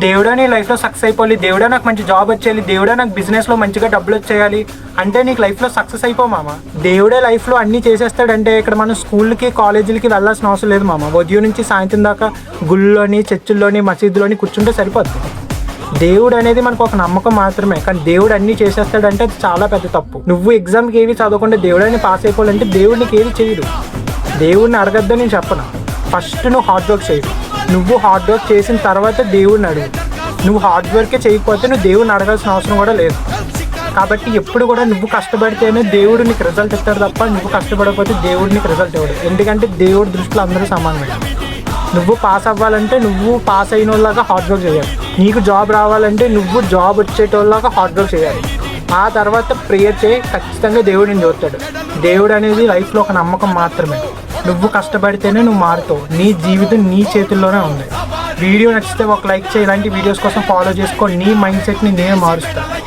దేవుడా నీ లైఫ్లో సక్సెస్ అయిపోవాలి, దేవుడా నాకు మంచి జాబ్ వచ్చేయాలి, దేవుడా నాకు బిజినెస్లో మంచిగా డబ్బులు వచ్చేయాలి అంటే నీకు లైఫ్లో సక్సెస్ అయిపో మామ. దేవుడే లైఫ్లో అన్నీ చేసేస్తాడంటే ఇక్కడ మనం స్కూల్కి కాలేజీలకి వెళ్ళాల్సిన అవసరం లేదు మామ. ఉదయం నుంచి సాయంత్రం దాకా గుళ్ళలోని చర్చిల్లోని మసీదులోని కూర్చుంటే సరిపోద్ది. దేవుడు అనేది మనకు ఒక నమ్మకం మాత్రమే, కానీ దేవుడు అన్నీ చేసేస్తాడంటే అది చాలా పెద్ద తప్పు. నువ్వు ఎగ్జామ్కి ఏవి చదవకుండా దేవుడని పాస్ అయిపోవాలంటే దేవుడు నీకు ఏది చేయడు. దేవుడిని అడగద్దని నేను చెప్పను. ఫస్ట్ నువ్వు హార్డ్ వర్క్ చేయదు. నువ్వు హార్డ్ వర్క్ చేసిన తర్వాత దేవుడిని అడుగు. నువ్వు హార్డ్ వర్కే చేయకపోతే నువ్వు దేవుడిని అడగాల్సిన అవసరం కూడా లేదు. కాబట్టి ఎప్పుడు కూడా నువ్వు కష్టపడితేనే దేవుడు నీకు రిజల్ట్ ఇస్తాడు తప్ప నువ్వు కష్టపడకపోతే దేవుడు నీకు రిజల్ట్ ఇవ్వడు. ఎందుకంటే దేవుడి దృష్టిలో అందరూ సమానమే. నువ్వు పాస్ అవ్వాలంటే నువ్వు పాస్ అయిన వాళ్ళలాగా హార్డ్ వర్క్ చేయాలి. నీకు జాబ్ రావాలంటే నువ్వు జాబ్ వచ్చేటోళ్ళలాగా హార్డ్ వర్క్ చేయాలి. ఆ తర్వాత ప్రేయర్ చేయి, ఖచ్చితంగా దేవుడు నేను చూస్తాడు. దేవుడు అనేది లైఫ్లో ఒక నమ్మకం మాత్రమే. నువ్వు కష్టపడితేనే నువ్వు మారుతావు. నీ జీవితం నీ చేతుల్లోనే ఉంది. వీడియో నచ్చితే ఒక లైక్ చేయి. ఇలాంటి వీడియోస్ కోసం ఫాలో చేసుకో. నీ మైండ్ సెట్ని నేను మారుస్తాను.